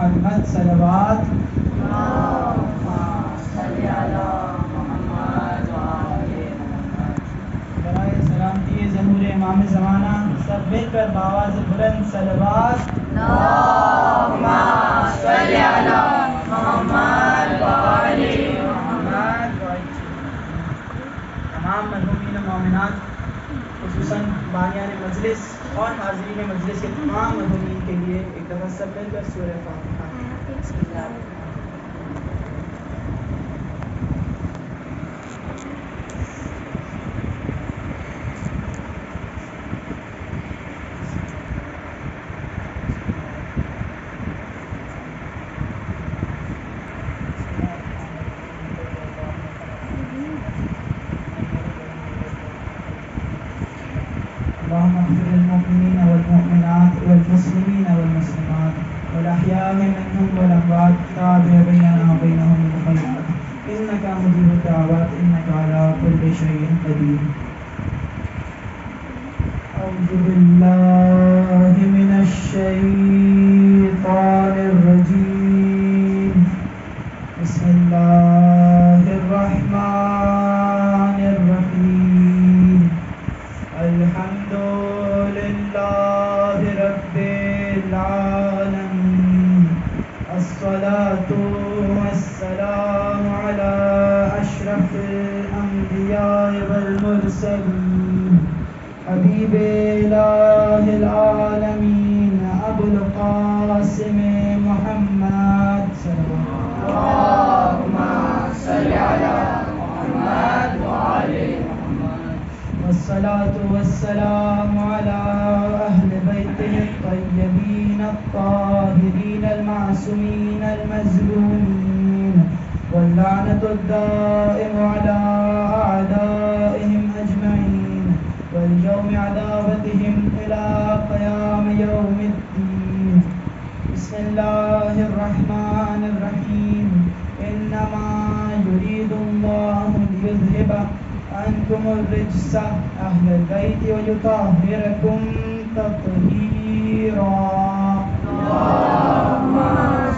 محمد صلوات برائے سلامتی ظہور امام زمانہ سب مل کر بآواز بلند صلوات اللہم صلی علی محمد وآل محمد. تمام مرحومین مومنات خصوصاً بانیان مجلس اور حاضرین مجلس کے تمام مرحومین کے لیے ایک دفعہ سب مل کر سورہ فاتحہ. بسم اللہ. اللهم اغفر للمؤمنين والمؤمنات والمسلمين والمسلمات والأحياء منهم والأموات تابع بيننا وبينهم بالخيرات إنك مجيب الدعوات إنك على كل شيء قدير. أعوذ بالله من الشيطان الرجيم. بسم الله الرحمن الرحيم. الحمد لله رب العالمين. الصلاة والسلام على أشرف الأنبياء والمرسلين حبيب إله العالمين أبو القاسم محمد صلى اللہم صلی علی محمد وآل محمد. والصلاة والسلام على أهل بيته الطيبين الطاهرين المعصومين المظلومين واللعنة الدائم على أعدائهم أجمعين واليوم عداوتهم إلى قيام يوم الدين. بسم الله الرحمن الرحيم. إنما يريد الله ليذهب عنكم الرجس أهل البيت ويطهركم تطهيرا. اللہم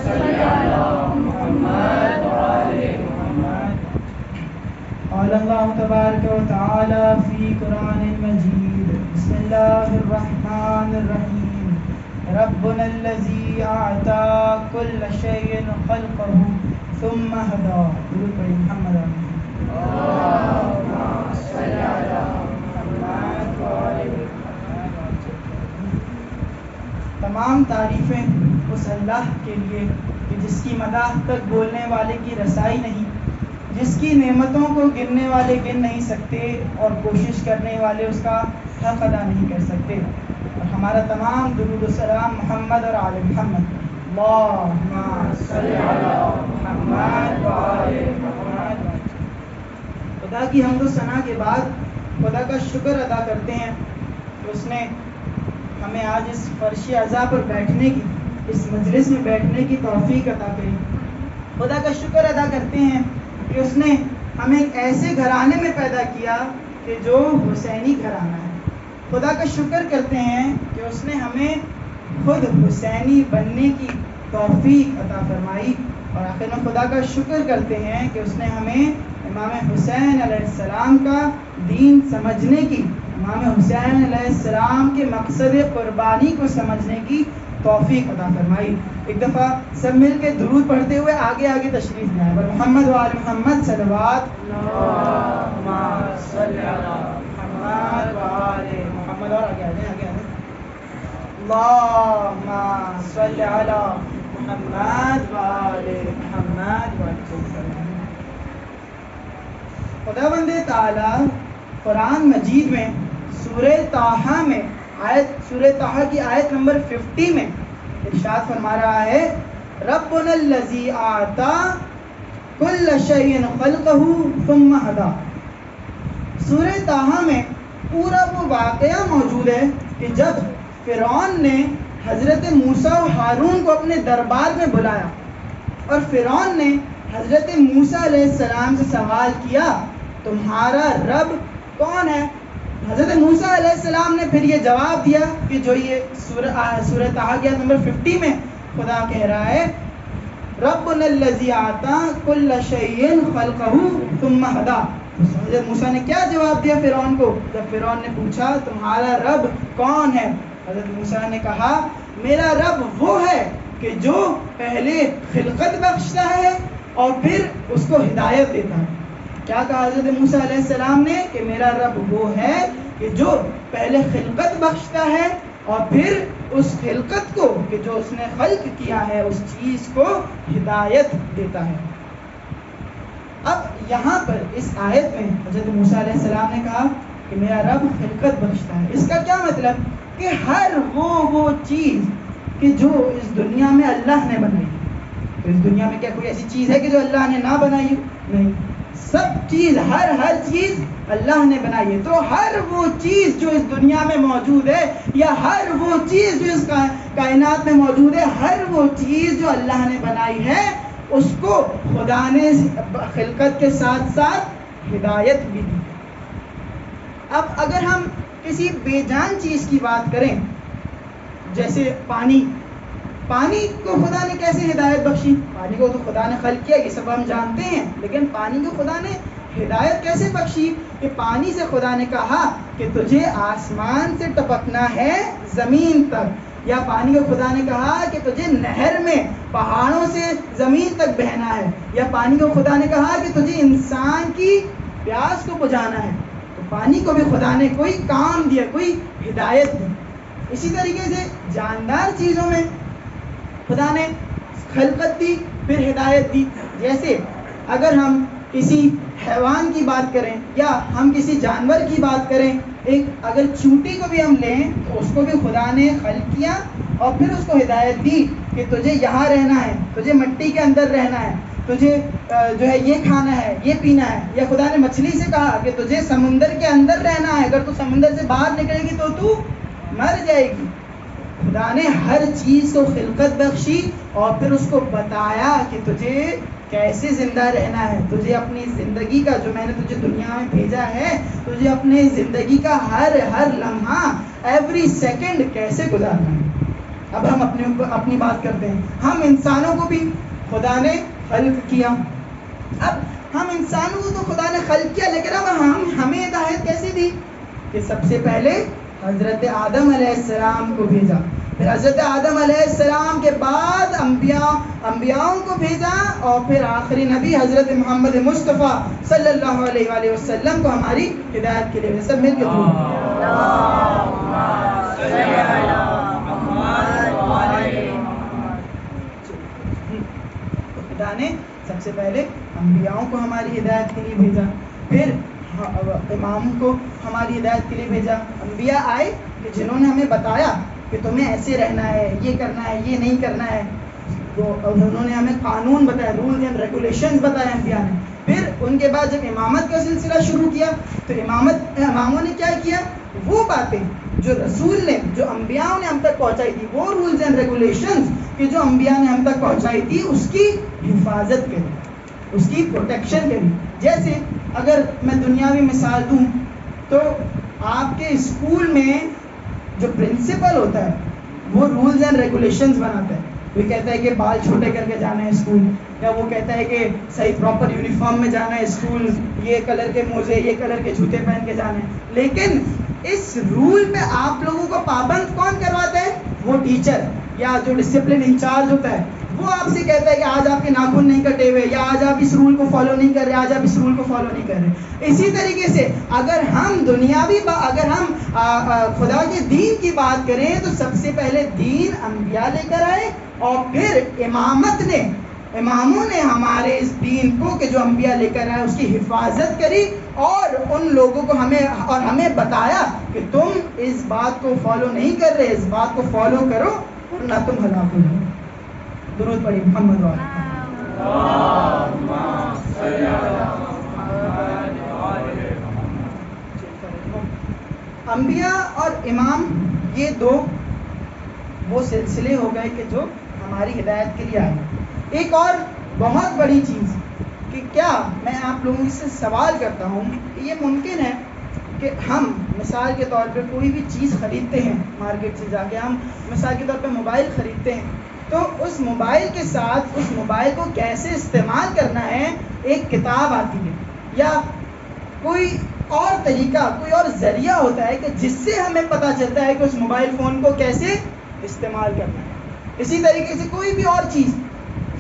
صلی علی محمد وآل محمد. قال الله تبارك وتعالى في قرآن المجيد. بسم الله الرحمن الرحيم. ربنا الذي أعطى كل شيء خلقه ثم هدى. درود پڑھیں محمد آمین. اللہم صلی علی محمد وآل محمد. تمام تعریفیں اس اللہ کے لیے کہ جس کی مداح تک بولنے والے کی رسائی نہیں، جس کی نعمتوں کو گننے والے گن نہیں سکتے اور کوشش کرنے والے اس کا حق ادا نہیں کر سکتے. اور ہمارا تمام درود و سلام محمد اور آل محمد. اللہم صلی علی محمد وآل محمد. خدا کی حمد و ثنا کے بعد خدا کا شکر ادا کرتے ہیں کہ اس نے ہمیں آج اس فرش عزا پر بیٹھنے کی، اس مجلس میں بیٹھنے کی توفیق عطا کری. خدا کا شکر ادا کرتے ہیں کہ اس نے ہمیں ایک ایسے گھرانے میں پیدا کیا کہ جو حسینی گھرانہ ہے. خدا کا شکر کرتے ہیں کہ اس نے ہمیں خود حسینی بننے کی توفیق عطا فرمائی. اور آخر میں خدا کا شکر کرتے ہیں کہ اس نے ہمیں امام حسین علیہ السلام کا دین سمجھنے کی، امام حسین علیہ السلام کے مقصد قربانی کو سمجھنے کی توفیق عطا فرمائی. ایک دفعہ سب مل کے درود پڑھتے ہوئے آگے آگے تشریف لے آئے. محمد وآل محمد صلوات. اللہم صلی علی محمد وآل محمد. اور آگے آگے آگے آگے. اللہم صلی علی محمد وآل محمد. خداوند تعالی قرآن مجید میں سورہ طٰہٰ میں سورہ طٰہٰ کی آیت نمبر 50 میں ارشاد فرما رہا ہے ربنا الذی اعطى كل شيء خلقه ثم هدى. سورہ طٰہٰ میں پورا وہ واقعہ موجود ہے کہ جب فرعون نے حضرت موسیٰ و ہارون کو اپنے دربار میں بلایا اور فرعون نے حضرت موسیٰ علیہ السلام سے سوال کیا تمہارا رب کون ہے؟ حضرت موسیٰ علیہ السلام نے پھر یہ جواب دیا کہ جو یہ سورہ طٰہٰ کی آیت نمبر 50 میں خدا کہہ رہا ہے ربنا الذی اعطى كل شيء خلقه ثم هدى. حضرت موسیٰ نے کیا جواب دیا فرعون کو جب فرعون نے پوچھا تمہارا رب کون ہے؟ حضرت موسیٰ نے کہا میرا رب وہ ہے کہ جو پہلے خلقت بخشتا ہے اور پھر اس کو ہدایت دیتا ہے. کیا کہا حضرت موسیٰ علیہ السلام نے کہ میرا رب وہ ہے کہ جو پہلے خلقت بخشتا ہے اور پھر اس خلقت کو کہ جو اس نے خلق کیا ہے اس چیز کو ہدایت دیتا ہے. اب یہاں پر اس آیت میں حضرت موسیٰ علیہ السلام نے کہا کہ میرا رب خلقت بخشتا ہے. اس کا کیا مطلب کہ ہر وہ چیز کہ جو اس دنیا میں اللہ نے بنائی. تو اس دنیا میں کیا کوئی ایسی چیز ہے کہ جو اللہ نے نہ بنائی ہو؟ نہیں. سب چیز ہر چیز اللہ نے بنائی ہے. تو ہر وہ چیز جو اس دنیا میں موجود ہے یا ہر وہ چیز جو اس کائنات میں موجود ہے ہر وہ چیز جو اللہ نے بنائی ہے اس کو خدا نے خلقت کے ساتھ ساتھ ہدایت بھی دی. اب اگر ہم کسی بے جان چیز کی بات کریں جیسے پانی کو خدا نے کیسے ہدایت بخشی؟ پانی کو تو خدا نے خلق کیا یہ سب ہم جانتے ہیں لیکن پانی کو خدا نے ہدایت کیسے بخشی کہ پانی سے خدا نے کہا کہ تجھے آسمان سے ٹپکنا ہے زمین تک یا پانی کو خدا نے کہا کہ تجھے نہر میں پہاڑوں سے زمین تک بہنا ہے یا پانی کو خدا نے کہا کہ تجھے انسان کی پیاس کو بجھانا ہے. تو پانی کو بھی خدا نے کوئی کام دیا کوئی ہدایت دی. اسی طریقے سے جاندار چیزوں میں خدا نے خلقت دی پھر ہدایت دی. جیسے اگر ہم کسی حیوان کی بات کریں یا ہم کسی جانور کی بات کریں اگر چونٹی کو بھی ہم لیں تو اس کو بھی خدا نے خلق کیا اور پھر اس کو ہدایت دی کہ تجھے یہاں رہنا ہے تجھے مٹی کے اندر رہنا ہے تجھے جو ہے یہ کھانا ہے یہ پینا ہے. یا خدا نے مچھلی سے کہا کہ تجھے سمندر کے اندر رہنا ہے اگر تو سمندر سے باہر نکلے گی تو مر جائے گی. خدا نے ہر چیز کو خلقت بخشی اور پھر اس کو بتایا کہ تجھے کیسے زندہ رہنا ہے تجھے اپنی زندگی کا جو میں نے تجھے دنیا میں بھیجا ہے تجھے اپنی زندگی کا ہر لمحہ ایوری سیکنڈ کیسے گزارنا ہے. اب ہم اپنی بات کرتے ہیں. ہم انسانوں کو بھی خدا نے خلق کیا. اب ہم انسانوں کو تو خدا نے خلق کیا لیکن اب ہمیں ہدایت کیسے دی کہ سب سے پہلے حضرت آدم علیہ السلام کو بھیجا پھر حضرت آدم علیہ السلام کے بعد انبیاؤں کو بھیجا اور پھر آخری نبی حضرت محمد مصطفیٰ صلی اللہ علیہ وآلہ وسلم کو ہماری ہدایت کے لیے. سب مل کے خدا نے سب سے پہلے انبیاؤں کو ہماری ہدایت کے لیے بھیجا پھر امام کو ہماری ہدایت کے لیے بھیجا. انبیاء آئے کہ جنہوں نے ہمیں بتایا کہ تمہیں ایسے رہنا ہے یہ کرنا ہے یہ نہیں کرنا ہے. تو انہوں نے ہمیں قانون بتایا رولز اینڈ ریگولیشنز بتایا انبیاء نے. پھر ان کے بعد جب امامت کا سلسلہ شروع کیا تو اماموں نے کیا کیا وہ باتیں جو رسول نے جو انبیاء نے ہم تک پہنچائی تھی وہ رولز اینڈ ریگولیشنز کہ جو انبیاء نے ہم تک پہنچائی تھی اس کی حفاظت کری اس کی پروٹیکشن کری. جیسے اگر میں دنیاوی مثال دوں تو آپ کے اسکول میں جو پرنسپل ہوتا ہے وہ رولز اینڈ ریگولیشنز بناتا ہے. وہ کہتا ہے کہ بال چھوٹے کر کے جانا ہے اسکول یا وہ کہتا ہے کہ صحیح پراپر یونیفارم میں جانا ہے اسکول یہ کلر کے موزے یہ کلر کے جوتے پہن کے جانا ہے. لیکن اس رول میں آپ لوگوں کو پابند کون کرواتا ہے؟ وہ ٹیچر یا جو ڈسپلن انچارج ہوتا ہے وہ آپ سے کہتا ہے کہ آج آپ کے ناخن نہیں کٹے ہوئے یا آج آپ اس رول کو فالو نہیں کر رہے آج آپ اس رول کو فالو نہیں کر رہے. اسی طریقے سے اگر ہم اگر ہم خدا کے دین کی بات کریں تو سب سے پہلے دین انبیاء لے کر آئے اور پھر اماموں نے ہمارے اس دین کو کہ جو انبیاء لے کر آئے اس کی حفاظت کری اور ان لوگوں کو ہمیں بتایا کہ تم اس بات کو فالو نہیں کر رہے اس بات کو فالو کرو ورنہ تم ہلاک ہو جاؤ. درود پڑھی محمد انبیاء اور امام یہ دو وہ سلسلے ہو گئے کہ جو ہماری ہدایت کے لیے آئے. ایک اور بہت بڑی چیز کہ کیا میں آپ لوگوں سے سوال کرتا ہوں کہ یہ ممکن ہے کہ ہم مثال کے طور پہ کوئی بھی چیز خریدتے ہیں مارکیٹ سے جا کے ہم مثال کے طور پہ موبائل خریدتے ہیں تو اس موبائل کے ساتھ اس موبائل کو کیسے استعمال کرنا ہے ایک کتاب آتی ہے یا کوئی اور طریقہ کوئی اور ذریعہ ہوتا ہے کہ جس سے ہمیں پتہ چلتا ہے کہ اس موبائل فون کو کیسے استعمال کرنا ہے. اسی طریقے سے کوئی بھی اور چیز,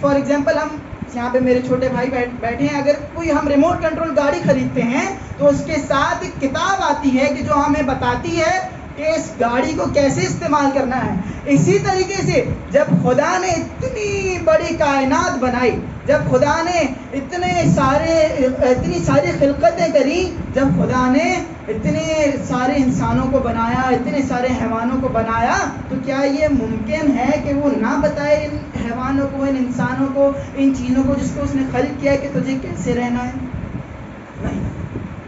فار ایگزامپل ہم یہاں پہ میرے چھوٹے بھائی بیٹھے ہیں, اگر کوئی ہم ریموٹ کنٹرول گاڑی خریدتے ہیں تو اس کے ساتھ ایک کتاب آتی ہے کہ جو ہمیں بتاتی ہے کہ اس گاڑی کو کیسے استعمال کرنا ہے. اسی طریقے سے جب خدا نے اتنی بڑی کائنات بنائی, جب خدا نے اتنی ساری خلقتیں کری, جب خدا نے اتنے سارے انسانوں کو بنایا, اتنے سارے حیوانوں کو بنایا, تو کیا یہ ممکن ہے کہ وہ نہ بتائے ان حیوانوں کو, ان انسانوں کو, ان چیزوں کو جس کو اس نے خلق کیا کہ تجھے کیسے رہنا ہے؟ نہیں.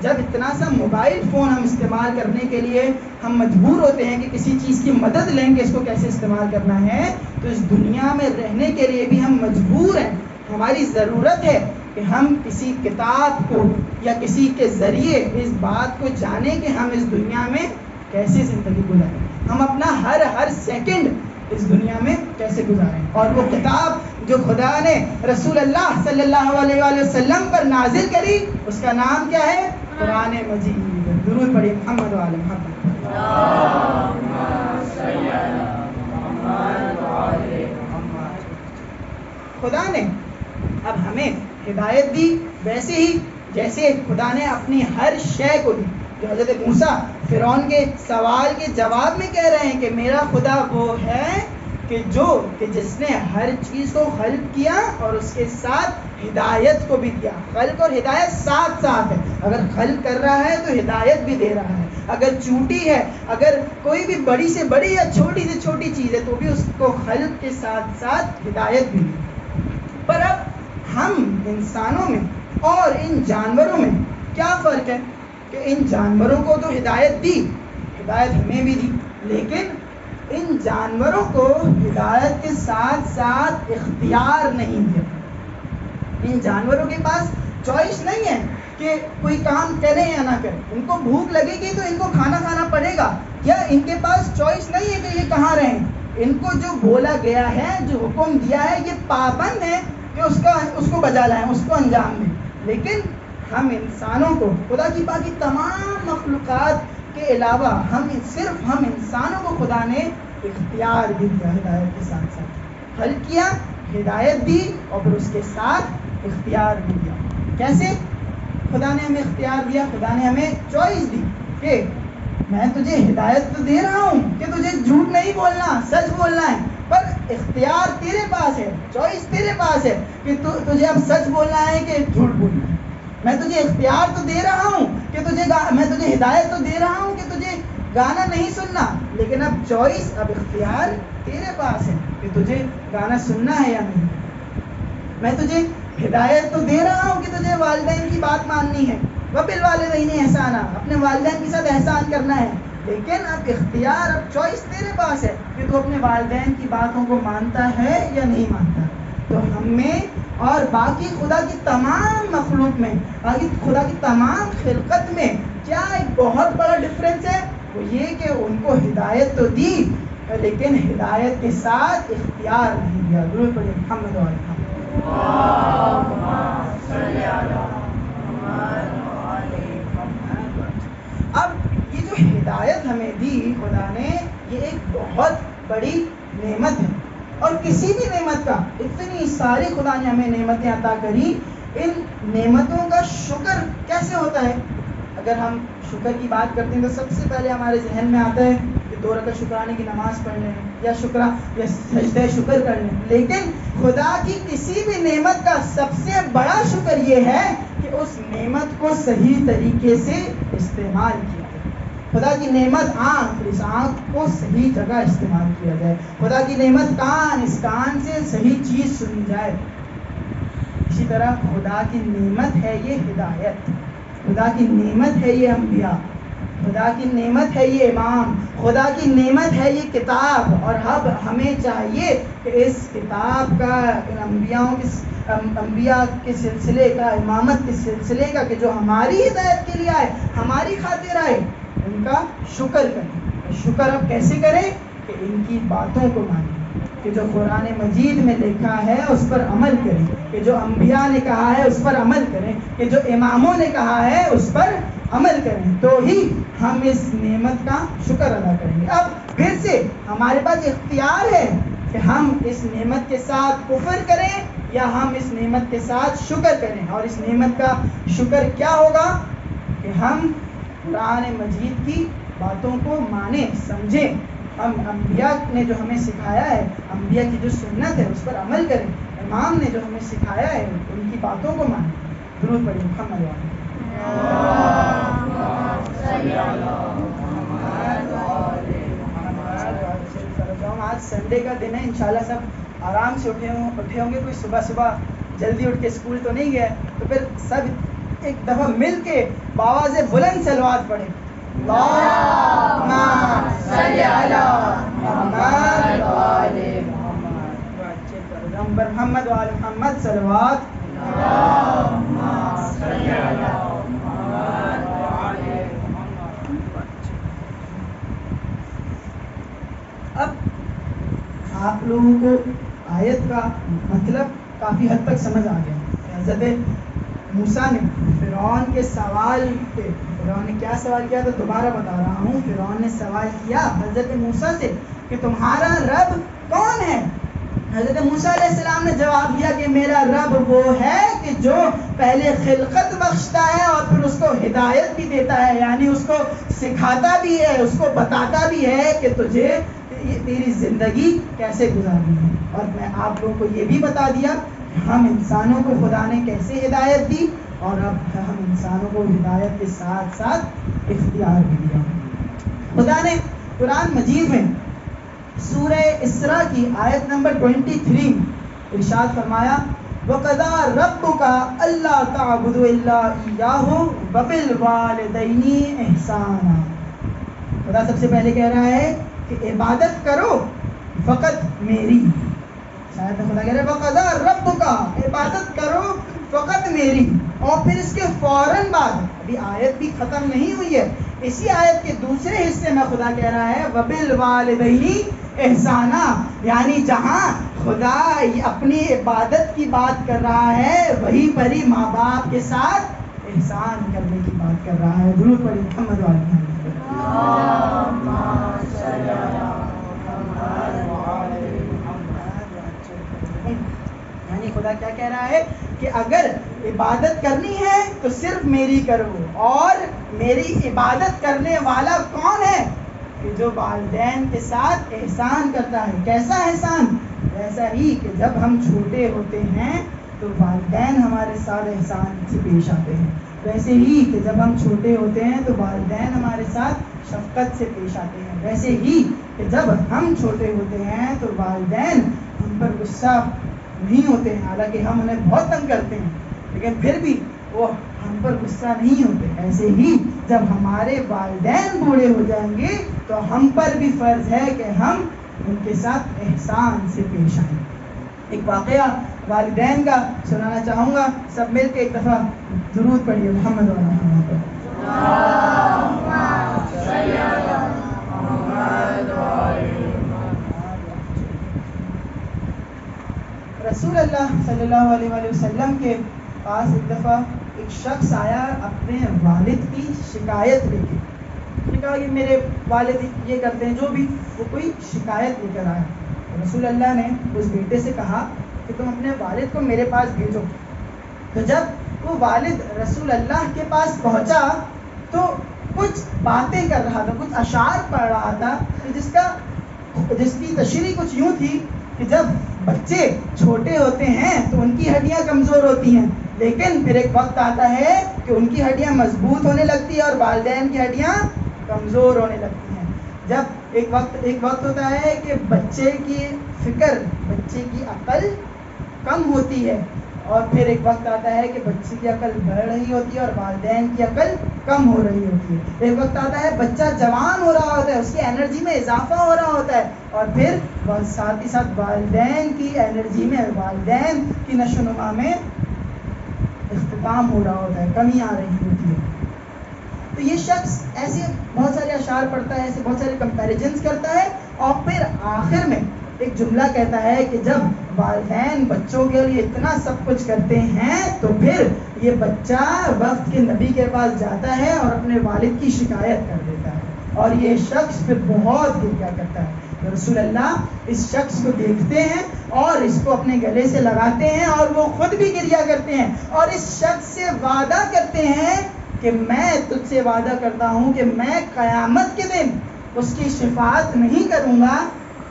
جب اتنا سا موبائل فون ہم استعمال کرنے کے لیے ہم مجبور ہوتے ہیں کہ کسی چیز کی مدد لیں کہ اس کو کیسے استعمال کرنا ہے, تو اس دنیا میں رہنے کے لیے بھی ہم مجبور ہیں. ہماری ضرورت ہے کہ ہم کسی کتاب کو یا کسی کے ذریعے اس بات کو جانیں کہ ہم اس دنیا میں کیسے زندگی گزاریں, ہم اپنا ہر سیکنڈ اس دنیا میں کیسے گزاریں. اور وہ کتاب جو خدا نے رسول اللہ صلی اللہ علیہ وآلہ وسلم پر نازل کری, اس کا نام کیا ہے؟ قرآن مجید. درود پڑھیے محمد و آل محمد. خدا نے اب ہمیں ہدایت دی, ویسے ہی جیسے خدا نے اپنی ہر شے کو دی. جو حضرت موسیٰ فرعون کے سوال کے جواب میں کہہ رہے ہیں کہ میرا خدا وہ ہے کہ جس نے ہر چیز کو خلق کیا اور اس کے ساتھ ہدایت کو بھی دیا. خلق اور ہدایت ساتھ ساتھ ہے. اگر خلق کر رہا ہے تو ہدایت بھی دے رہا ہے. اگر چوٹی ہے, اگر کوئی بھی بڑی سے بڑی یا چھوٹی سے چھوٹی چیز ہے, تو بھی اس کو خلق کے ساتھ ساتھ ہدایت بھی دی. پر اب ہم انسانوں میں اور ان جانوروں میں کیا فرق ہے کہ ان جانوروں کو تو ہدایت دی, ہدایت ہمیں بھی دی, لیکن ان جانوروں کو ہدایت کے ساتھ ساتھ اختیار نہیں دیا. ان جانوروں کے پاس چوائس نہیں ہے کہ کوئی کام کریں یا نہ کریں. ان کو بھوک لگے گی تو ان کو کھانا پڑے گا, یا ان کے پاس چوائس نہیں ہے کہ یہ کہاں رہیں. ان کو جو بولا گیا ہے, جو حکم دیا ہے, یہ پابند ہے کہ اس کو بجا لائیں, اس کو انجام دیں. لیکن ہم انسانوں کو خدا کی باقی تمام مخلوقات کے علاوہ ہم انسانوں کو خدا نے اختیار بھی دیا. ہدایت کے ساتھ ساتھ خلق کیا, ہدایت دی, اور پھر اس کے ساتھ اختیار بھی دیا. کیسے خدا نے ہمیں اختیار دیا؟ خدا نے ہمیں چوائس دی کہ میں تجھے ہدایت تو دے رہا ہوں کہ تجھے جھوٹ نہیں بولنا, سچ بولنا ہے, پر اختیار تیرے پاس ہے, چوائس تیرے پاس ہے کہ تجھے اب سچ بولنا ہے کہ جھوٹ بولنا ہے. میں تجھے اختیار تو دے رہا ہوں کہ میں تجھے ہدایت تو دے رہا ہوں کہ تجھے گانا نہیں سننا, لیکن اب چوائس, اب اختیار تیرے پاس ہے کہ تجھے گانا سننا ہے یا نہیں. میں تجھے ہدایت تو دے رہا ہوں کہ تجھے والدین کی بات ماننی ہے, وبالوالدین احسانا, اپنے والدین کے ساتھ احسان کرنا ہے, لیکن اب اختیار, اب چوائس تیرے پاس ہے کہ تو اپنے والدین کی باتوں کو مانتا ہے یا نہیں مانتا. تو ہم میں اور باقی خدا کی تمام مخلوق میں, باقی خدا کی تمام خلقت میں کیا ایک بہت بڑا ڈفرینس ہے, وہ یہ کہ ان کو ہدایت تو دی لیکن ہدایت کے ساتھ اختیار نہیں دیا. درود پڑھیے محمد و آل محمد. اب یہ جو ہدایت ہمیں دی خدا نے, یہ ایک بہت بڑی نعمت ہے. اور کسی بھی نعمت کا, اتنی ساری خدا نے ہمیں نعمتیں عطا کری, ان نعمتوں کا شکر کیسے ہوتا ہے؟ اگر ہم شکر کی بات کرتے ہیں تو سب سے پہلے ہمارے ذہن میں آتا ہے کہ 2 رکعت شکرانے کی نماز پڑھ لیں یا سجدہ شکر کر لیں. لیکن خدا کی کسی بھی نعمت کا سب سے بڑا شکر یہ ہے کہ اس نعمت کو صحیح طریقے سے استعمال کیا جائے. خدا کی نعمت آنکھ, اس آنکھ کو صحیح جگہ استعمال کیا جائے. خدا کی نعمت کان, اس کان سے صحیح چیز سنی جائے. اسی طرح خدا کی نعمت ہے یہ ہدایت, خدا کی نعمت ہے یہ انبیاء, خدا کی نعمت ہے یہ امام, خدا کی نعمت ہے یہ کتاب. اور اب ہمیں چاہیے کہ اس کتاب کا, انبیاء کے سلسلے کا, امامت کے سلسلے کا, کہ جو ہماری ہدایت کے لیے آئے, ہماری خاطر آئے, ان کا شکر کریں. شکر اب کیسے کریں کہ ان کی باتوں کو مانیں, کہ جو قرآن مجید میں لکھا ہے اس پر عمل کریں، کہ جو انبیاء نے کہا ہے اس پر عمل کریں، کہ جو اماموں نے کہا ہے اس پر عمل کریں، تو ہی ہم اس نعمت کا شکر ادا کریں گے۔ اب پھر سے ہمارے پاس اختیار ہے کہ ہم اس نعمت کے ساتھ کفر کریں یا ہم اس نعمت کے ساتھ شکر کریں۔ اور اس نعمت کا شکر کیا ہوگا؟ کہ ہم قرآن مجید کی باتوں کو مانیں، سمجھیں، ہم انبیاء نے جو ہمیں سکھایا ہے، انبیاء کی جو سنت ہے اس پر عمل کریں، امام نے جو ہمیں سکھایا ہے ان کی باتوں کو مانیں۔ درود پڑھیں محمد والے۔ آج سنڈے کا دن ہے، انشاءاللہ سب آرام سے اٹھے ہوں گے، کوئی صبح صبح جلدی اٹھ کے اسکول تو نہیں گیا، تو پھر سب ایک دفعہ مل کے بآواز بلند صلوات پڑھیں۔ اللہم صلی علی محمد وآل محمد، محمد وآل محمد صلوات۔ اللہم صلی علی محمد وآل محمد۔ اب آپ لوگوں کو آیت کا مطلب کافی حد تک سمجھ آ گیا۔ حضرت موسیٰ نے فرعون کے سوال پہ، فرعون نے کیا سوال کیا، تو دوبارہ بتا رہا ہوں۔ فرعون نے سوال کیا حضرت موسیٰ سے کہ تمہارا رب کون ہے؟ حضرت موسیٰ علیہ السلام نے جواب دیا کہ میرا رب وہ ہے کہ جو پہلے خلقت بخشتا ہے اور پھر اس کو ہدایت بھی دیتا ہے، یعنی اس کو سکھاتا بھی ہے، اس کو بتاتا بھی ہے کہ تجھے تیری زندگی کیسے گزارنی ہے۔ اور میں آپ لوگوں کو یہ بھی بتا دیا کہ ہم انسانوں کو خدا نے کیسے ہدایت دی، اور اب ہم انسانوں کو ہدایت کے ساتھ ساتھ اختیار بھی دیا۔ خدا نے قرآن مجید میں سورہ اسراء کی آیت نمبر 23 ارشاد فرمایا، وَقَضَىٰ رَبُّكَ أَلَّا تَعْبُدُوا إِلَّا إِيَّاهُ وَبِالْوَالِدَيْنِ إِحْسَانًا۔ خدا سب سے پہلے کہہ رہا ہے کہ عبادت کرو فقط میری۔ شاید خدا کہہ رہا ہے وَقَضَىٰ رَبُّكَ، عبادت کرو فقط میری، اور پھر اس کے فوراً بعد، ابھی آیت بھی ختم نہیں ہوئی ہے، اسی آیت کے دوسرے حصے میں خدا کہہ رہا ہے وَبِالْوَالِدَيْنِ احسانہ، یعنی جہاں خدا اپنی عبادت کی بات کر رہا ہے وہیں پر ہی ماں باپ کے ساتھ احسان کرنے کی بات کر رہا ہے۔ درود پڑھیں محمد والے۔ یعنی خدا کیا کہہ رہا ہے کہ اگر عبادت کرنی ہے تو صرف میری کرو، اور میری عبادت کرنے والا کون ہے؟ کہ جو والدین کے ساتھ احسان کرتا ہے۔ کیسا احسان؟ ویسا ہی کہ جب ہم چھوٹے ہوتے ہیں تو والدین ہمارے ساتھ احسان سے پیش آتے ہیں، ویسے ہی کہ جب ہم چھوٹے ہوتے ہیں تو والدین ہمارے ساتھ شفقت سے پیش آتے ہیں، ویسے ہی کہ جب ہم چھوٹے ہوتے ہیں تو والدین ہم پر غصہ نہیں ہوتے ہیں، حالانکہ ہم انہیں بہت تنگ کرتے ہیں لیکن پھر بھی وہ ہم پر غصہ نہیں ہوتے۔ ایسے ہی جب ہمارے والدین بوڑھے ہو جائیں گے تو ہم پر بھی فرض ہے کہ ہم ان کے ساتھ احسان سے پیش آئیں۔ ایک واقعہ والدین کا سنانا چاہوں گا، سب مل کے ایک دفعہ درود پڑھیے محمد علیہ وسلم۔ رسول اللہ صلی اللہ علیہ وآلہ وسلم کے پاس ایک دفعہ ایک شخص آیا اپنے والد کی شکایت لے کے، نے کہا کہ میرے والد یہ کرتے ہیں، جو بھی وہ کوئی شکایت لے کر آیا۔ رسول اللہ نے اس بیٹے سے کہا کہ تم اپنے والد کو میرے پاس بھیجو۔ تو جب وہ والد رسول اللہ کے پاس پہنچا تو کچھ باتیں کر رہا تھا، کچھ اشعار پڑھ رہا تھا جس کی تشریح کچھ یوں تھی کہ جب بچے چھوٹے ہوتے ہیں تو ان کی ہڈیاں کمزور ہوتی ہیں، لیکن پھر ایک وقت آتا ہے کہ ان کی ہڈیاں مضبوط ہونے لگتی ہیں اور والدین کی ہڈیاں کمزور ہونے لگتی ہیں۔ جب ایک وقت ہوتا ہے کہ بچے کی فکر، بچے کی عقل کم ہوتی ہے، اور پھر ایک وقت آتا ہے کہ بچے کی عقل بڑھ رہی ہوتی ہے اور والدین کی عقل کم ہو رہی ہوتی ہے۔ ایک وقت آتا ہے بچہ جوان ہو رہا ہوتا ہے، اس کی انرجی میں اضافہ ہو رہا ہوتا ہے، اور پھر ساتھ ہی ساتھ والدین کی انرجی میں، والدین کی نشو و نما میں اختتام ہو رہا ہوتا ہے، کمی آ رہی ہوتی ہے۔ تو یہ شخص ایسے بہت سارے اشعار پڑھتا ہے، ایسے بہت سارے کمپیریزنز کرتا ہے، اور پھر آخر میں ایک جملہ کہتا ہے کہ جب والدین بچوں کے لیے اتنا سب کچھ کرتے ہیں تو پھر یہ بچہ وقت کے نبی کے پاس جاتا ہے اور اپنے والد کی شکایت کر دیتا ہے، اور یہ شخص پھر بہت گریہ کرتا ہے. رسول اللہ اس شخص کو دیکھتے ہیں اور اس کو اپنے گلے سے لگاتے ہیں اور وہ خود بھی گریہ کرتے ہیں اور اس شخص سے وعدہ کرتے ہیں کہ میں تجھ سے وعدہ کرتا ہوں کہ میں قیامت کے دن اس کی شفاعت نہیں کروں گا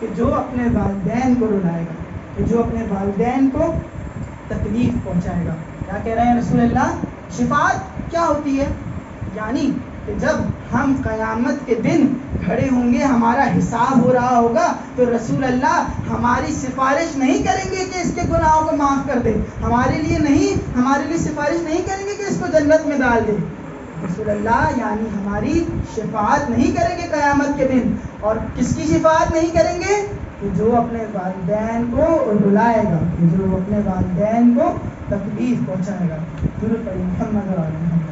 کہ جو اپنے والدین کو رلائے گا، کہ جو اپنے والدین کو تکلیف پہنچائے گا. کیا کہہ رہے ہیں رسول اللہ؟ شفاعت کیا ہوتی ہے؟ یعنی کہ جب ہم قیامت کے دن کھڑے ہوں گے، ہمارا حساب ہو رہا ہوگا، تو رسول اللہ ہماری سفارش نہیں کریں گے کہ اس کے گناہوں کو معاف کر دے، ہمارے لیے سفارش نہیں کریں گے کہ اس کو جنت میں ڈال دے. رسول اللہ یعنی ہماری شفاعت نہیں کریں گے قیامت کے دن. اور کس کی شفاعت نہیں کریں گے؟ کہ جو اپنے والدین کو رلائے گا، کہ جو اپنے والدین کو تکلیف پہنچائے گا. درود پڑھیں محمد و آل محمد.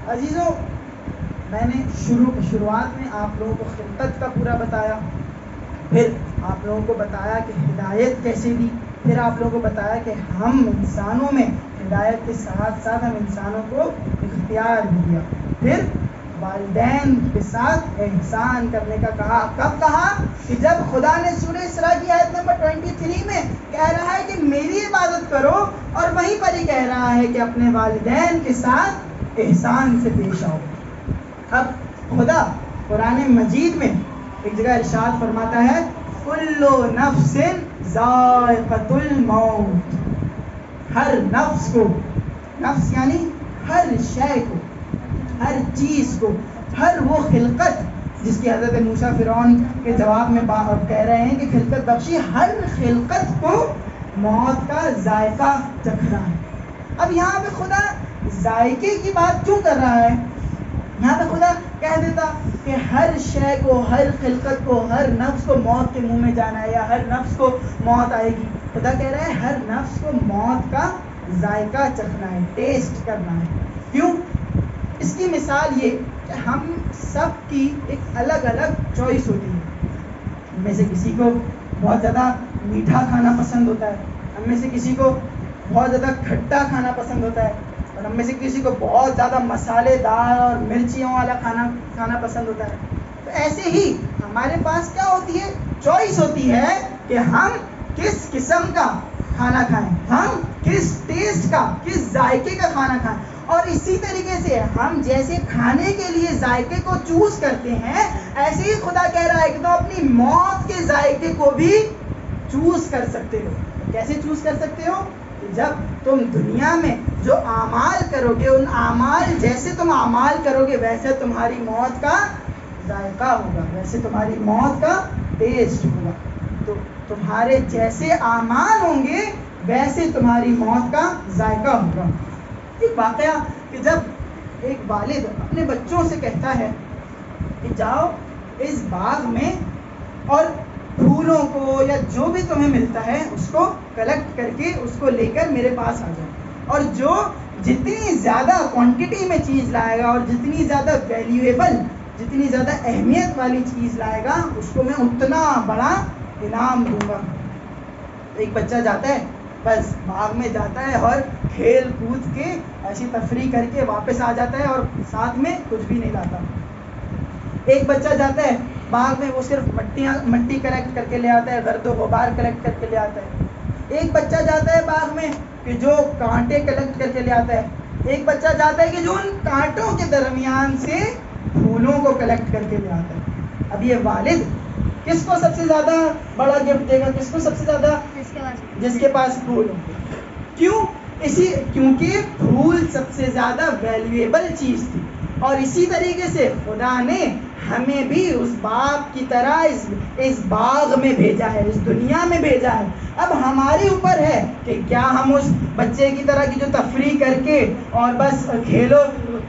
عزیزوں، میں نے شروعات میں آپ لوگوں کو خلقت کا پورا بتایا، پھر آپ لوگوں کو بتایا کہ ہدایت کیسے دی، پھر آپ لوگوں کو بتایا کہ ہم انسانوں میں ہدایت کے ساتھ ساتھ ہم انسانوں کو اختیار بھی دیا، پھر والدین کے ساتھ احسان کرنے کا کہا. کب کہا؟ کہ جب خدا نے سورہ اسراء کی آیت نمبر 23 میں کہہ رہا ہے کہ میری عبادت کرو، اور وہیں پر ہی کہہ رہا ہے کہ اپنے والدین کے ساتھ احسان سے پیش آؤ. اب خدا قرآن مجید میں ایک جگہ ارشاد فرماتا ہے کل نفس ذائقۃ الموت. ہر نفس کو، نفس یعنی ہر شے کو، ہر چیز کو، ہر وہ خلقت جس کی حضرت موسیٰ فرعون کے جواب میں کہہ رہے ہیں کہ خلقت بخشی، ہر خلقت کو موت کا ذائقہ چکھنا ہے. اب یہاں پہ خدا ذائقے کی بات کیوں کر رہا ہے؟ یہاں پہ خدا کہہ دیتا کہ ہر شے کو، ہر خلقت کو، ہر نفس کو موت کے منہ میں جانا ہے یا ہر نفس کو موت آئے گی. خدا کہہ رہا ہے ہر نفس کو موت کا ذائقہ چکھنا ہے، ٹیسٹ کرنا ہے. کیوں؟ اس کی مثال یہ کہ ہم سب کی ایک الگ الگ چوائس ہوتی ہے. ہم میں سے کسی کو بہت زیادہ میٹھا کھانا پسند ہوتا ہے، ہم میں سے کسی کو بہت زیادہ کھٹا کھانا پسند ہوتا ہے، اور ہم میں سے کسی کو بہت زیادہ مسالے دار اور مرچیوں والا کھانا پسند ہوتا ہے. تو ایسے ہی ہمارے پاس کیا ہوتی ہے؟ چوائس ہوتی ہے کہ ہم کس قسم کا کھانا کھائیں، ہم کس ٹیسٹ کا، کس ذائقے کا کھانا کھائیں. اور اسی طریقے سے ہم جیسے کھانے کے لیے ذائقے کو چوز کرتے ہیں، ایسے ہی خدا کہہ رہا ہے کہ تم اپنی موت کے ذائقے کو بھی چوز کر سکتے ہو. کیسے چوز کر سکتے ہو؟ کہ جب تم دنیا میں جو اعمال کرو گے، ان اعمال جیسے تم اعمال کرو گے ویسے تمہاری موت کا ذائقہ ہوگا، ویسے تمہاری موت کا ٹیسٹ ہوگا. تو تمہارے جیسے اعمال ہوں گے ویسے تمہاری موت کا ذائقہ ہوگا. ایک واقعہ کہ جب ایک والد اپنے بچوں سے کہتا ہے کہ جاؤ اس باغ میں اور پھولوں کو یا جو بھی تمہیں ملتا ہے اس کو کلیکٹ کر کے اس کو لے کر میرے پاس آ جاؤ، اور جو جتنی زیادہ کوانٹٹی میں چیز لائے گا اور جتنی زیادہ ویلیویبل، جتنی زیادہ اہمیت والی چیز لائے گا اس کو میں اتنا بڑا انعام دوں گا. ایک بچہ جاتا ہے، بس باغ میں جاتا ہے اور کھیل کود کے ایسی تفریح کر کے واپس آ جاتا ہے اور ساتھ میں کچھ بھی نہیں لاتا. ایک بچہ جاتا ہے باغ میں، وہ صرف مٹی کلیکٹ کر کے لے آتا ہے، گرد و غبار کلیکٹ کر کے لے آتا ہے. ایک بچہ جاتا ہے باغ میں کہ جو کانٹے کلیکٹ کر کے لے آتا ہے. ایک بچہ جاتا ہے کہ جو ان کانٹوں کے درمیان سے پھولوں کو کلیکٹ کر کے لے آتا ہے. اب یہ والد کس کو سب سے زیادہ بڑا گفٹ دے گا؟ کس کو سب سے زیادہ؟ جس کے پاس پھول ہوں گے. کیوں؟ کیونکہ پھول سب سے زیادہ ویلیویبل چیز تھی. اور اسی طریقے سے خدا نے ہمیں بھی اس باغ کی طرح اس باغ میں بھیجا ہے، اس دنیا میں بھیجا ہے. اب ہمارے اوپر ہے کہ کیا ہم اس بچے کی طرح کی جو تفریح کر کے اور بس کھیل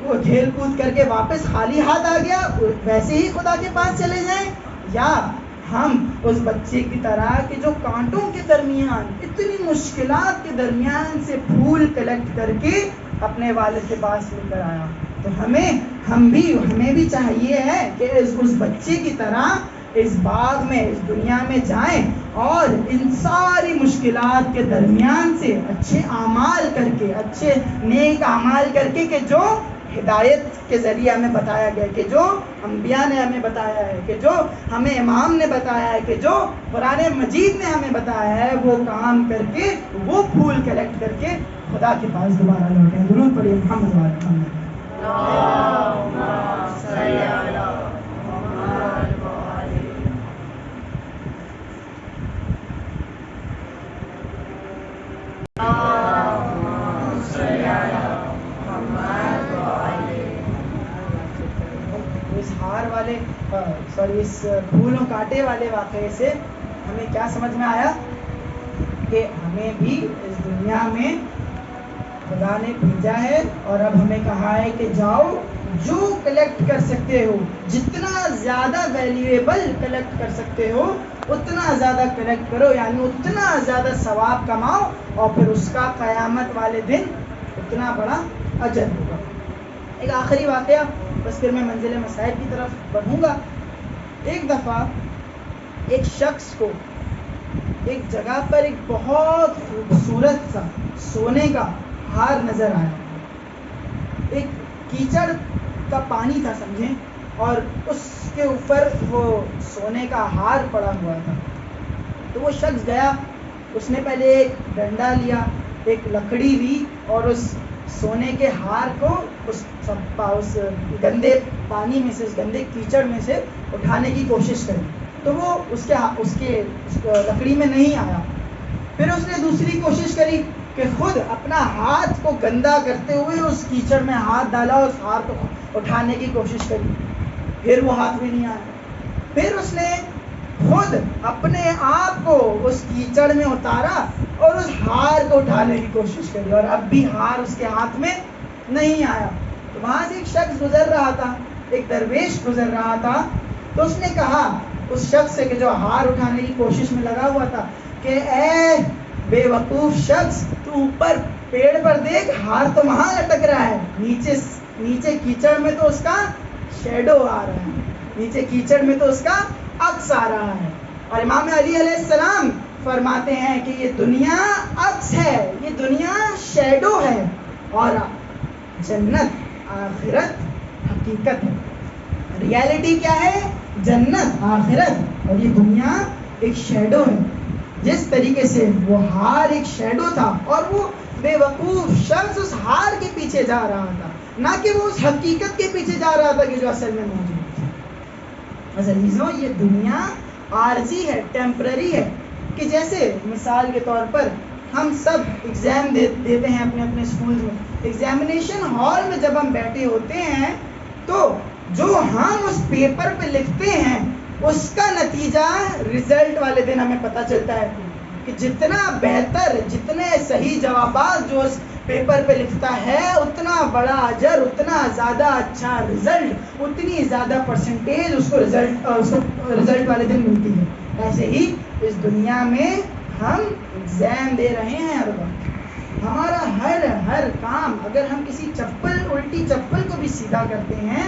کود کر کے واپس خالی ہاتھ آ گیا ویسے ہی خدا کے پاس چلے جائیں، یا ہم اس بچے کی طرح کہ جو کانٹوں کے درمیان اتنی مشکلات کے درمیان سے پھول کلیکٹ کر کے اپنے والد کے پاس لے کر آیا، تو ہمیں بھی چاہیے ہے کہ اس بچے کی طرح اس باغ میں، اس دنیا میں جائیں اور ان ساری مشکلات کے درمیان سے اچھے اعمال کر کے، اچھے نیک اعمال کر کے، کہ جو ہدایت کے ذریعے ہمیں بتایا گیا، کہ جو انبیاء نے ہمیں بتایا ہے، کہ جو ہمیں امام نے بتایا ہے، کہ جو قرآن مجید نے ہمیں بتایا ہے، وہ کام کر کے، وہ پھول کلیکٹ کر کے خدا کے پاس دوبارہ لوٹیں۔ درود پڑھیے محمد وعلی محمد۔ اللهم صل على محمد وعلى اللهم صل على محمد وعلى اس ہار والے اس پھولوں کاٹے والے واقعے سے ہمیں کیا سمجھ میں آیا کہ ہمیں بھی اس دنیا میں خدا نے بھیجا ہے، اور اب ہمیں کہا ہے کہ جاؤ، جو کلیکٹ کر سکتے ہو، جتنا زیادہ ویلیویبل کلیکٹ کر سکتے ہو اتنا زیادہ کلیکٹ کرو، یعنی اتنا زیادہ ثواب کماؤ، اور پھر اس کا قیامت والے دن اتنا بڑا اجر ہوگا۔ ایک آخری واقعہ، بس پھر میں منزل مسائل کی طرف بڑھوں گا۔ ایک دفعہ ایک شخص کو ایک جگہ پر ایک بہت خوبصورت سا سونے کا ہار نظر آیا۔ ایک کیچڑ کا پانی تھا سمجھیں، اور اس کے اوپر وہ سونے کا ہار پڑا ہوا تھا۔ تو وہ شخص گیا، اس نے پہلے ایک ڈنڈا لیا، ایک لکڑی لی، اور اس سونے کے ہار کو اس گندے پانی میں سے، اس گندے کیچڑ میں سے اٹھانے کی کوشش کری، تو وہ اس کے لکڑی میں نہیں آیا۔ پھر اس نے دوسری کوشش کری کہ خود اپنا ہاتھ کو گندا کرتے ہوئے اس کیچڑ میں ہاتھ ڈالا اور اس ہار کو اٹھانے کی کوشش کری، پھر وہ ہاتھ میں نہیں آیا۔ پھر اس نے خود اپنے آپ کو اس کیچڑ میں اتارا اور اس ہار کو اٹھانے کی کوشش کری، اور اب بھی ہار اس کے ہاتھ میں نہیں آیا۔ تو وہاں سے ایک شخص گزر رہا تھا، ایک درویش گزر رہا تھا، تو اس نے کہا اس شخص سے کہ جو ہار اٹھانے کی کوشش میں لگا ہوا تھا کہ اے بے وقوف شخص، تو اوپر پیڑ پر دیکھ، ہار تو وہاں لٹک رہا ہے، نیچے کیچڑ میں تو اس کا شیڈو آ رہا ہے، نیچے کیچڑ میں تو اس کا عکس آ رہا ہے۔ اور امام علی علیہ السلام فرماتے ہیں کہ یہ دنیا عکس ہے، یہ دنیا شیڈو ہے، اور جنت آخرت حقیقت ہے۔ ریالٹی کیا ہے؟ جنت آخرت، اور یہ دنیا ایک شیڈو ہے۔ جس طریقے سے وہ ہار ایک شیڈو تھا، اور وہ بے وقوف شخص اس ہار کے پیچھے جا رہا تھا، نہ کہ وہ اس حقیقت کے پیچھے جا رہا تھا کہ جو اصل میں موجود ہے۔ عزیزوں، یہ دنیا عارضی ہے، ٹیمپرری ہے، کہ جیسے مثال کے طور پر ہم سب ایگزام دیتے ہیں اپنے اپنے اسکولز میں، ایگزامینیشن ہال میں جب ہم بیٹھے ہوتے ہیں تو جو ہم اس پیپر پہ لکھتے ہیں اس کا نتیجہ رزلٹ والے دن ہمیں پتہ چلتا ہے کہ جتنا بہتر، جتنے صحیح جوابات جو اس پیپر پہ لکھتا ہے اتنا بڑا اجر، اتنا زیادہ اچھا رزلٹ، اتنی زیادہ پرسنٹیج اس کو رزلٹ والے دن ملتی ہے۔ ایسے ہی اس دنیا میں ہم ایگزام دے رہے ہیں ہر وقت، ہمارا ہر کام، اگر ہم کسی الٹی چپل کو بھی سیدھا کرتے ہیں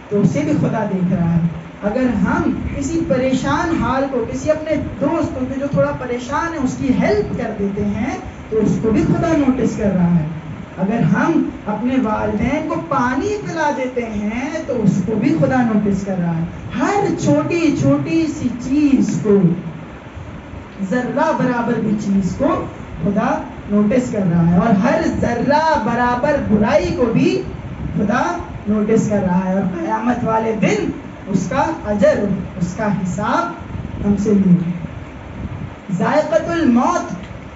تو اسے بھی خدا دیکھ رہا ہے۔ اگر ہم کسی پریشان حال کو، کسی اپنے دوست کو جو تھوڑا پریشان ہے اس کی ہیلپ کر دیتے ہیں تو اس کو بھی خدا نوٹس کر رہا ہے۔ اگر ہم اپنے والدین کو پانی پلا دیتے ہیں تو اس کو بھی خدا نوٹس کر رہا ہے۔ ہر چھوٹی چھوٹی سی چیز کو، ذرہ برابر بھی چیز کو خدا نوٹس کر رہا ہے، اور ہر ذرہ برابر برائی کو بھی خدا نوٹس کر رہا ہے، اور قیامت والے دن اس کا اجر، اس کا حساب ہم سے لے۔ ذائقۃ الموت،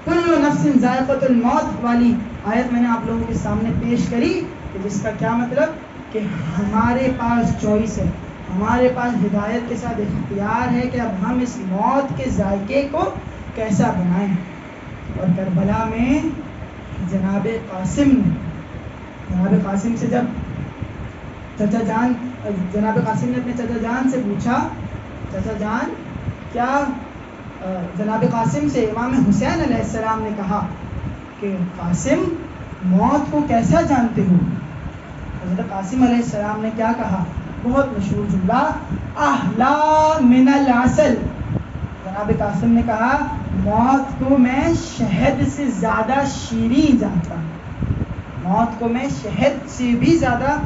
کل نفس ذائقۃ الموت والی آیت میں نے آپ لوگوں کے سامنے پیش کری، کہ جس کا کیا مطلب کہ ہمارے پاس چوائس ہے، ہمارے پاس ہدایت کے ساتھ اختیار ہے کہ اب ہم اس موت کے ذائقے کو کیسا بنائیں۔ اور کربلا میں جناب قاسم سے جب جناب قاسم نے اپنے چچا جان سے پوچھا، چچا جان کیا جناب قاسم سے امام حسین علیہ السلام نے کہا کہ قاسم موت کو کیسا جانتے ہو؟ حضرت قاسم علیہ السلام نے کیا کہا؟ بہت مشہور جملہ، احلا من العسل۔ جناب قاسم نے کہا موت کو میں شہد سے زیادہ شیریں جانتا ہوں، موت کو میں شہد سے بھی زیادہ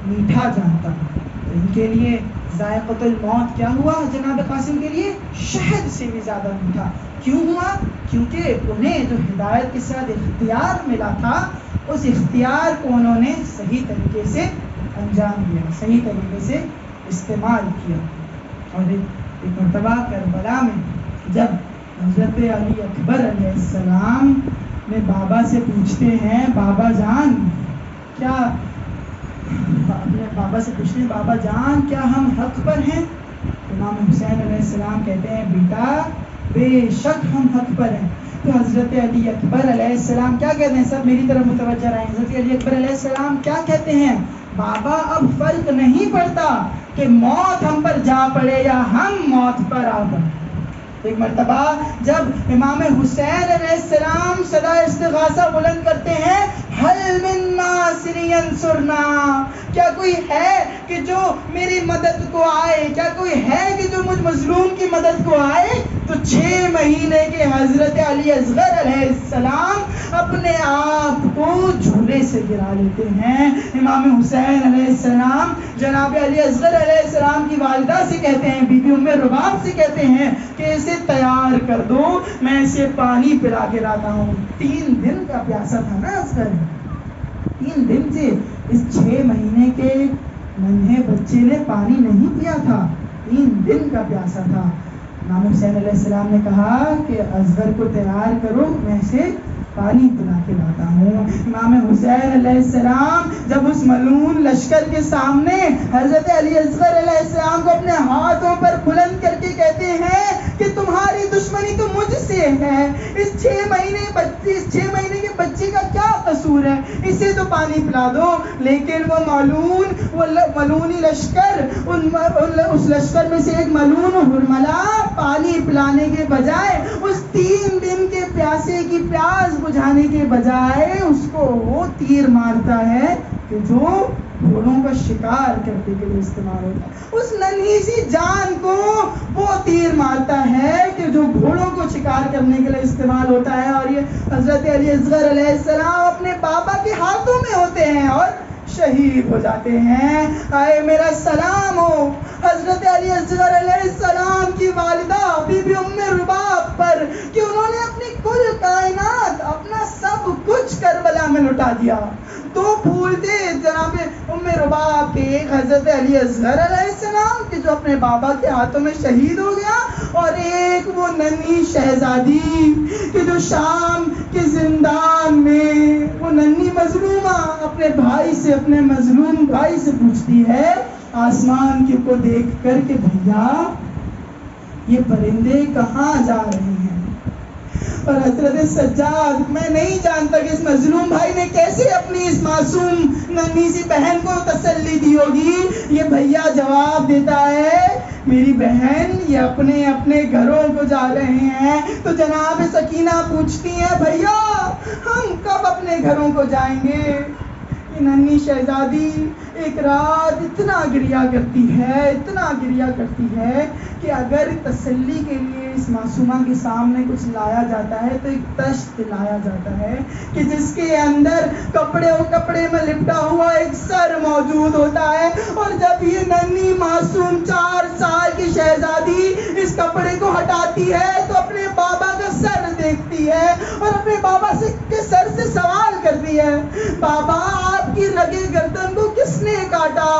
میٹھا جانتا ہوں۔ تو ان کے لیے ذائقۃ الموت کیا ہوا؟ جناب قاسم کے لیے شہد سے بھی زیادہ میٹھا۔ کیوں ہوا؟ کیونکہ انہیں جو ہدایت کے ساتھ اختیار ملا تھا، اس اختیار کو انہوں نے صحیح طریقے سے انجام دیا، صحیح طریقے سے استعمال کیا۔ اور ایک مرتبہ کربلا میں جب حضرت علی اکبر علیہ السلام میں بابا سے پوچھتے ہیں، بابا جان کیا، اپنے بابا سے پوچھتے ہیں بابا جان کیا ہم حق پر ہیں؟ امام حسین علیہ السلام کہتے ہیں بیٹا بے شک ہم حق پر ہیں۔ تو حضرت علی اکبر علیہ السلام کیا کہتے ہیں؟ سب میری طرف متوجہ رہیں۔ حضرت علی اکبر علیہ السلام کیا کہتے ہیں؟ بابا اب فرق نہیں پڑتا کہ موت ہم پر جا پڑے یا ہم موت پر آ پڑے۔ ایک مرتبہ جب امام حسین علیہ السلام صدا استغاثہ بلند کرتے ہیں، حل من ناصر ینصرنا، کیا کوئی ہے کہ جو میری مدد کو آئے، کیا کوئی ہے کہ جو مجھ مظلوم کی مدد کو آئے؟ تو 6 مہینے کے حضرت علی اصغر علیہ السلام اپنے آپ کو جھولے سے گرا لیتے ہیں۔ امام حسین علیہ السلام جناب علی اصغر علیہ السلام کی والدہ سے کہتے ہیں، بی بی ام رباب سے کہتے ہیں کہ اسے تیار کر دو، میں اسے پانی پلا کے لاتا ہوں۔ 3 دن کا پیاسا تھا نا اصغر، 3 دن سے اس 6 مہینے کے ننھے بچے نے پانی نہیں پیا تھا، 3 دن کا پیاسا تھا۔ امام حسین علیہ السلام نے کہا کہ اصغر کو تیار کرو، میں اسے پانی پلا کے لاتا ہوں۔ امام حسین علیہ السلام جب اس ملعون لشکر کے سامنے حضرت علی اصغر علیہ السلام کو اپنے ہاتھوں پر بلند کر کے کہتے ہیں کہ تمہاری دشمنی تو مجھ سے ہے، اس 6 مہینے کے بچے کا کیا قصور ہے، اسے تو پانی پلا دو۔ لیکن وہ ملعونی لشکر، اس لشکر میں سے ایک ملعون حرملہ پانی پلانے کے بجائے، اس 3 دن کے پیاسے کی پیاس بجھانے کے بجائے اس کو وہ تیر مارتا ہے کہ جو گھوڑوں کا شکار کرنے کے لیے استعمال ہوتا ہے، اس ننھی سی جان کو وہ تیر مارتا ہے کہ جو گھوڑوں کو شکار کرنے کے لیے استعمال ہوتا ہے۔ اور یہ حضرت علی اصغر علیہ السلام اپنے بابا کے ہاتھوں میں ہوتے ہیں اور شہید ہو جاتے ہیں۔ آئے میرا سلام ہو حضرت علی اصغر علیہ السلام کی والدہ بی بی ام رباب پر کہ انہوں نے اپنی کل کائنات، اپنا سب کچھ کربلا میں لٹا دیا۔ 2 پھول تھے جناب ام رباب کے، ایک حضرت علی اصغر علیہ السلام کہ جو اپنے بابا کے ہاتھوں میں شہید ہو گیا، اور ایک وہ ننھی شہزادی کہ جو شام کے زندان میں وہ ننھی مظلومہ اپنے بھائی سے، اپنے مظلوم بھائی سے پوچھتی ہے آسمان کو دیکھ کر کہ بھیا یہ پرندے کہاں جا رہے ہیں؟ اور حضرت سجاد، میں نہیں جانتا کہ اس مظلوم بھائی نے کیسے اپنی اس معصوم ننھی سی بہن کو تسلی دی ہوگی۔ یہ بھیا جواب دیتا ہے میری بہن یہ اپنے گھروں کو جا رہے ہیں۔ تو جناب سکینہ پوچھتی ہیں بھیا ہم کب اپنے گھروں کو جائیں گے؟ یہ ننھی شہزادی ایک رات اتنا گریا کرتی ہے کہ اگر تسلی کے لیے اس معصومہ کے سامنے کچھ لایا جاتا ہے تو ایک تشت لایا جاتا ہے کہ جس کے اندر کپڑے میں لپٹا ہوا ایک سر موجود ہوتا ہے، اور جب یہ ننھی معصوم 4 سال کی شہزادی اس کپڑے کو ہٹاتی ہے تو اپنے بابا کا سر دیکھتی ہے اور اپنے بابا کے سر سے سوال کرتی ہے، بابا آپ کی رگے گردن کو کس نے کاٹا؟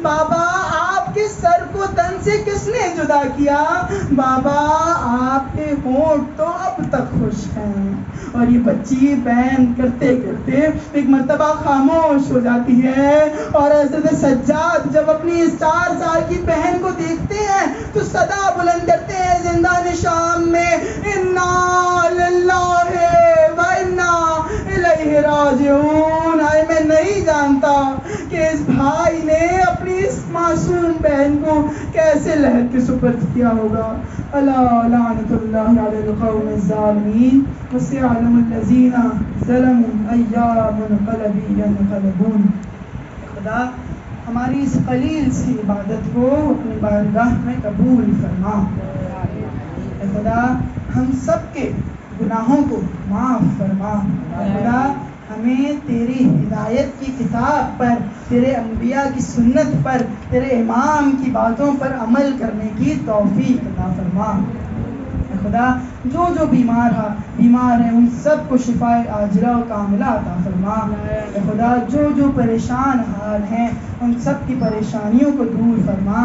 بابا آپ کے سر کو تن سے کس نے جدا کیا؟ بابا آپ کے ہونٹ تو اب تک خوش ہیں۔ اور یہ بچی بہن کرتے ایک مرتبہ خاموش ہو جاتی ہے، اور حضرت سجاد جب اپنی اس 4 سال کی بہن کو دیکھتے ہیں تو صدا بلند کرتے ہیں زندان شام میں، انا للہ و انا الیہ راجعون۔ میں نہیں جانتا کہ اس بھائی نے اپنی اس معصوم بہن کو کیسے لہد کے سپرد کیا ہوگا. الا لعنت اللہ علی القوم الظالمین وسيعلم الذین ظلموا ایا منقلب ینقلبون. خدا ہماری اس قلیل سی عبادت کو اپنی بارگاہ میں قبول فرما. اے خدا ہم سب کے گناہوں کو معاف فرما. اے خدا ہمیں تیری ہدایت کی کتاب پر، تیرے انبیاء کی سنت پر، تیرے امام کی باتوں پر عمل کرنے کی توفیق عطا فرما. اے خدا جو جو بیمار ہیں ان سب کو شفائے عاجلہ و کاملہ عطا فرما. اے خدا جو جو پریشان حال ہیں ان سب کی پریشانیوں کو دور فرما.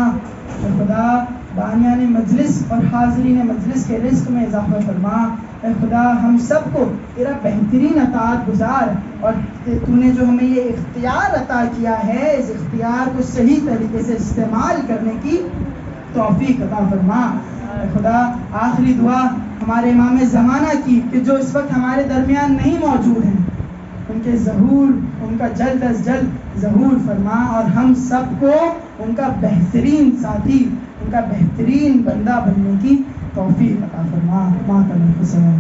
اے خدا بانیان مجلس اور حاضرین مجلس کے رزق میں اضافہ فرما. اے خدا ہم سب کو تیرا بہترین اطاعت گزار، اور تو نے جو ہمیں یہ اختیار عطا کیا ہے اس اختیار کو صحیح طریقے سے استعمال کرنے کی توفیق عطا فرما. اے خدا آخری دعا ہمارے امام زمانہ کی کہ جو اس وقت ہمارے درمیان نہیں موجود ہیں، ان کے ظہور، ان کا جلد از جلد ظہور فرما، اور ہم سب کو ان کا بہترین ساتھی، ان کا بہترین بندہ بننے کی توفیق عطا فرما. ماتم حسین.